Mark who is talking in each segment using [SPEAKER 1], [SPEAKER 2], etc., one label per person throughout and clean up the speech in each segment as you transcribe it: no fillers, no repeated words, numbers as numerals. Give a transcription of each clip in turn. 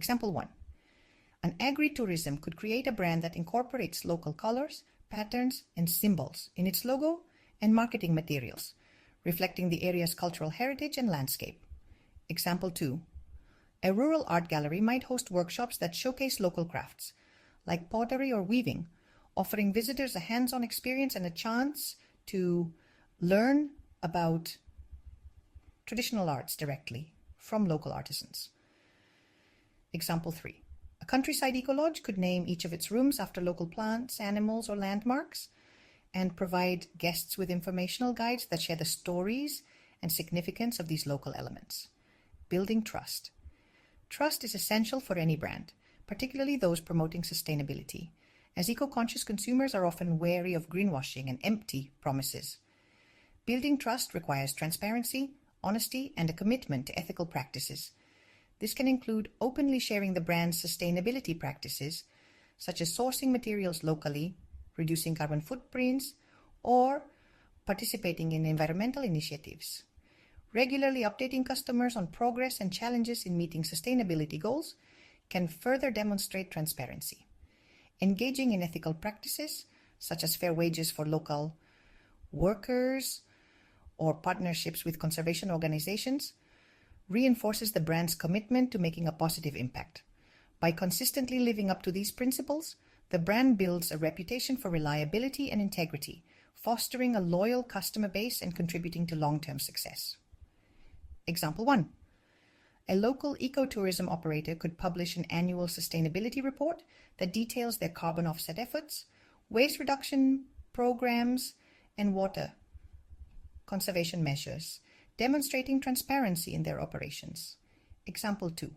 [SPEAKER 1] Example 1. An agri-tourism could create a brand that incorporates local colors, patterns, and symbols in its logo and marketing materials, reflecting the area's cultural heritage and landscape. Example 2. A rural art gallery might host workshops that showcase local crafts, like pottery or weaving, offering visitors a hands-on experience and a chance to learn about traditional arts directly from local artisans. Example 3. A countryside eco-lodge could name each of its rooms after local plants, animals, or landmarks, and provide guests with informational guides that share the stories and significance of these local elements. Building trust. Trust is essential for any brand, particularly those promoting sustainability, as eco-conscious consumers are often wary of greenwashing and empty promises. Building trust requires transparency, honesty, and a commitment to ethical practices. This can include openly sharing the brand's sustainability practices, such as sourcing materials locally, reducing carbon footprints, or participating in environmental initiatives. Regularly updating customers on progress and challenges in meeting sustainability goals can further demonstrate transparency. Engaging in ethical practices, such as fair wages for local workers or partnerships with conservation organizations, reinforces the brand's commitment to making a positive impact. By consistently living up to these principles, the brand builds a reputation for reliability and integrity, fostering a loyal customer base and contributing to long-term success. Example 1. A local ecotourism operator could publish an annual sustainability report that details their carbon offset efforts, waste reduction programs, and water conservation measures, demonstrating transparency in their operations. Example 2.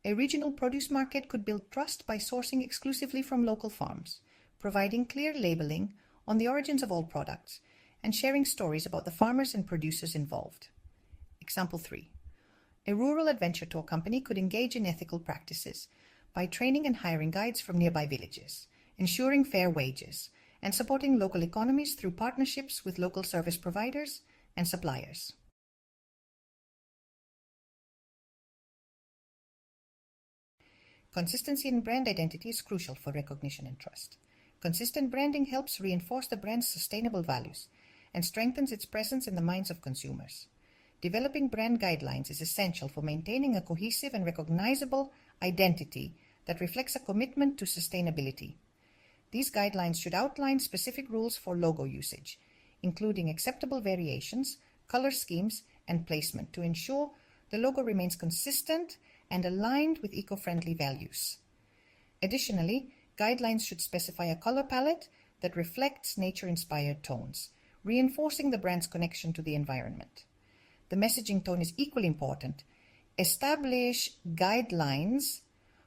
[SPEAKER 1] A regional produce market could build trust by sourcing exclusively from local farms, providing clear labeling on the origins of all products, and sharing stories about the farmers and producers involved. Example 3. A rural adventure tour company could engage in ethical practices by training and hiring guides from nearby villages, ensuring fair wages, and supporting local economies through partnerships with local service providers and suppliers. Consistency in brand identity is crucial for recognition and trust. Consistent branding helps reinforce the brand's sustainable values and strengthens its presence in the minds of consumers. Developing brand guidelines is essential for maintaining a cohesive and recognizable identity that reflects a commitment to sustainability. These guidelines should outline specific rules for logo usage, including acceptable variations, color schemes, and placement to ensure the logo remains consistent and aligned with eco-friendly values. Additionally, guidelines should specify a color palette that reflects nature-inspired tones, reinforcing the brand's connection to the environment. The messaging tone is equally important. Establish guidelines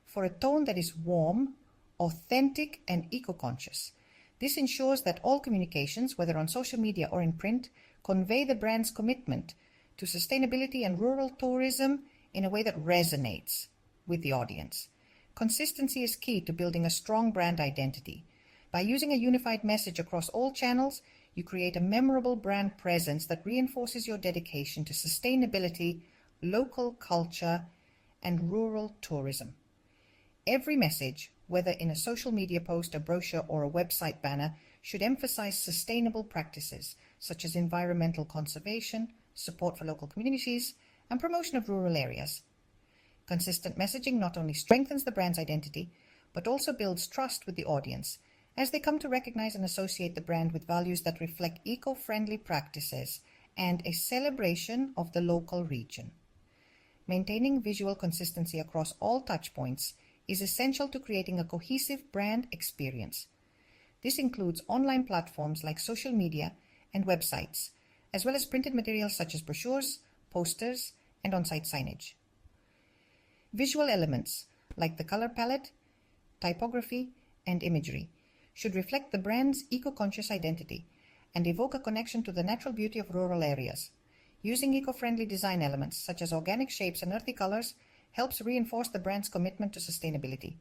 [SPEAKER 1] for a tone that is warm, authentic, and eco-conscious. This ensures that all communications, whether on social media or in print, convey the brand's commitment to sustainability and rural tourism in a way that resonates with the audience. Consistency is key to building a strong brand identity. By using a unified message across all channels, you create a memorable brand presence that reinforces your dedication to sustainability, local culture, and rural tourism. Every message, whether in a social media post, a brochure, or a website banner, should emphasize sustainable practices such as environmental conservation, support for local communities, and promotion of rural areas. Consistent messaging not only strengthens the brand's identity, but also builds trust with the audience, as they come to recognize and associate the brand with values that reflect eco-friendly practices and a celebration of the local region. Maintaining visual consistency across all touchpoints is essential to creating a cohesive brand experience. This includes online platforms like social media and websites, as well as printed materials such as brochures, posters, and on-site signage. Visual elements like the color palette, typography, and imagery should reflect the brand's eco-conscious identity and evoke a connection to the natural beauty of rural areas. Using eco-friendly design elements such as organic shapes and earthy colors helps reinforce the brand's commitment to sustainability.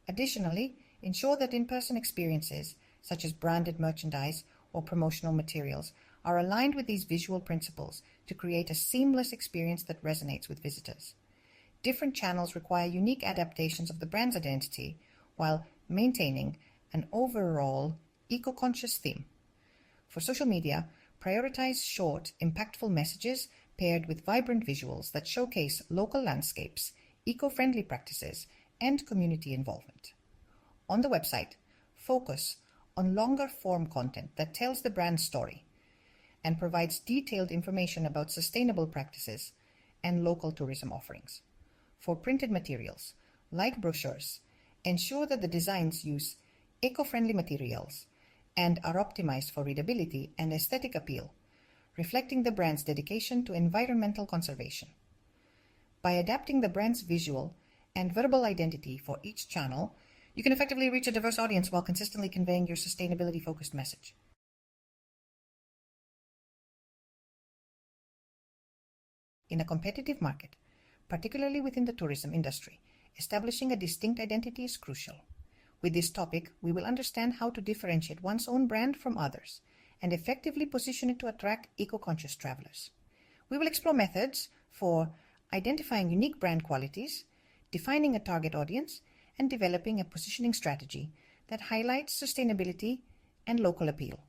[SPEAKER 1] Additionally, ensure that in-person experiences, such as branded merchandise or promotional materials, are aligned with these visual principles to create a seamless experience that resonates with visitors. Different channels require unique adaptations of the brand's identity while maintaining an overall eco-conscious theme. For social media, prioritize short, impactful messages paired with vibrant visuals that showcase local landscapes, eco-friendly practices, and community involvement. On the website, focus on longer-form content that tells the brand story and provides detailed information about sustainable practices and local tourism offerings. For printed materials, like brochures, ensure that the designs use eco-friendly materials and are optimized for readability and aesthetic appeal, reflecting the brand's dedication to environmental conservation. By adapting the brand's visual and verbal identity for each channel, you can effectively reach a diverse audience while consistently conveying your sustainability-focused message. In a competitive market, particularly within the tourism industry, establishing a distinct identity is crucial. With this topic, we will understand how to differentiate one's own brand from others and effectively position it to attract eco-conscious travelers. We will explore methods for identifying unique brand qualities, defining a target audience, and developing a positioning strategy that highlights sustainability and local appeal.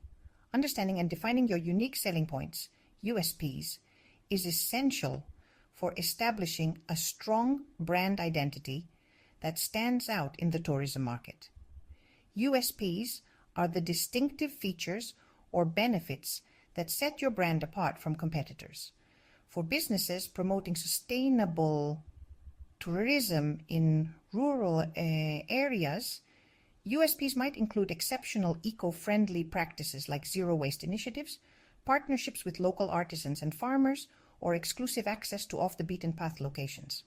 [SPEAKER 1] Understanding and defining your unique selling points, USPs, is essential for establishing a strong brand identity that stands out in the tourism market. USPs are the distinctive features or benefits that set your brand apart from competitors. For businesses promoting sustainable tourism in rural areas, USPs might include exceptional eco-friendly practices like zero-waste initiatives, partnerships with local artisans and farmers, or exclusive access to off-the-beaten-path locations.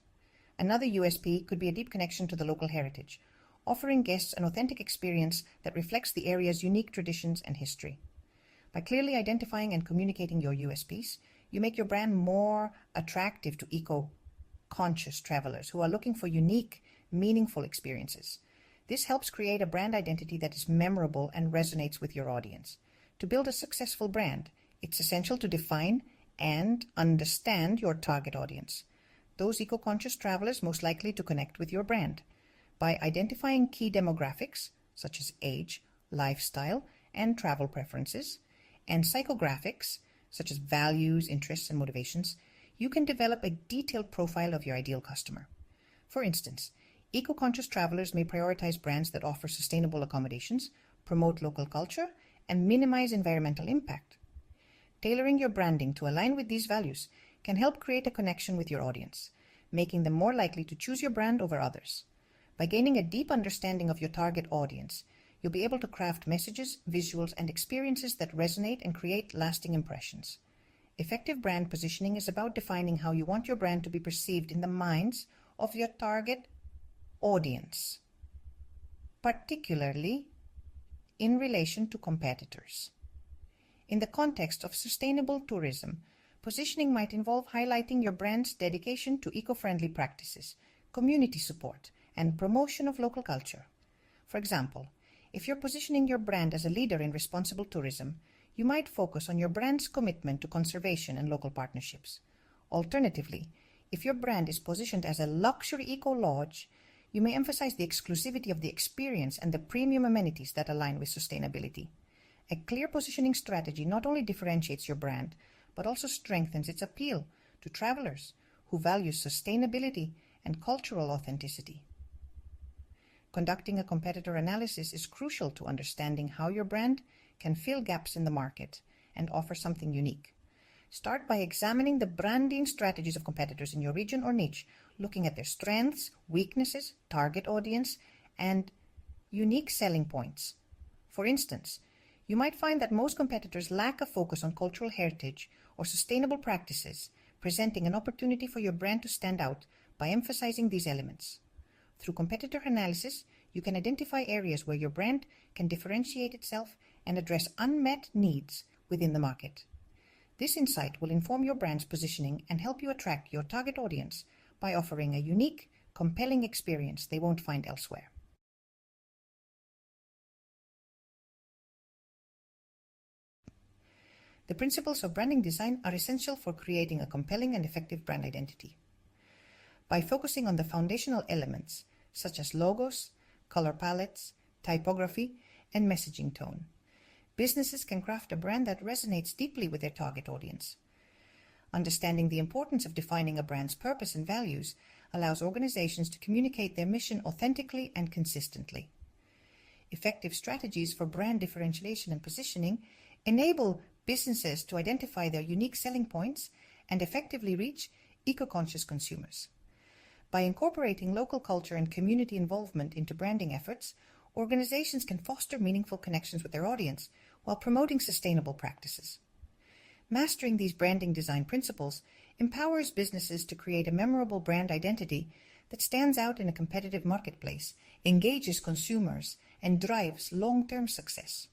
[SPEAKER 1] Another USP could be a deep connection to the local heritage, offering guests an authentic experience that reflects the area's unique traditions and history. By clearly identifying and communicating your USPs, you make your brand more attractive to eco-conscious travelers who are looking for unique, meaningful experiences. This helps create a brand identity that is memorable and resonates with your audience. To build a successful brand, it's essential to define and understand your target audience, those eco-conscious travelers most likely to connect with your brand. By identifying key demographics, such as age, lifestyle, and travel preferences, and psychographics, such as values, interests, and motivations, you can develop a detailed profile of your ideal customer. For instance, eco-conscious travelers may prioritize brands that offer sustainable accommodations, promote local culture, and minimize environmental impact. Tailoring your branding to align with these values can help create a connection with your audience, making them more likely to choose your brand over others. By gaining a deep understanding of your target audience, you'll be able to craft messages, visuals, and experiences that resonate and create lasting impressions. Effective brand positioning is about defining how you want your brand to be perceived in the minds of your target audience, particularly in relation to competitors. In the context of sustainable tourism, positioning might involve highlighting your brand's dedication to eco-friendly practices, community support, and promotion of local culture. For example, if you're positioning your brand as a leader in responsible tourism, you might focus on your brand's commitment to conservation and local partnerships. Alternatively, if your brand is positioned as a luxury eco-lodge, you may emphasize the exclusivity of the experience and the premium amenities that align with sustainability. A clear positioning strategy not only differentiates your brand, but also strengthens its appeal to travelers who value sustainability and cultural authenticity. Conducting a competitor analysis is crucial to understanding how your brand can fill gaps in the market and offer something unique. Start by examining the branding strategies of competitors in your region or niche, looking at their strengths, weaknesses, target audience, and unique selling points. For instance, you might find that most competitors lack a focus on cultural heritage or sustainable practices, presenting an opportunity for your brand to stand out by emphasizing these elements. Through competitor analysis, you can identify areas where your brand can differentiate itself and address unmet needs within the market. This insight will inform your brand's positioning and help you attract your target audience by offering a unique, compelling experience they won't find elsewhere. The principles of branding design are essential for creating a compelling and effective brand identity. by focusing on the foundational elements, such as logos, color palettes, typography, and messaging tone. Businesses can craft a brand that resonates deeply with their target audience. Understanding the importance of defining a brand's purpose and values allows organizations to communicate their mission authentically and consistently. Effective strategies for brand differentiation and positioning enable businesses to identify their unique selling points and effectively reach eco-conscious consumers. By incorporating local culture and community involvement into branding efforts, organizations can foster meaningful connections with their audience while promoting sustainable practices. Mastering these branding design principles empowers businesses to create a memorable brand identity that stands out in a competitive marketplace, engages consumers, and drives long-term success.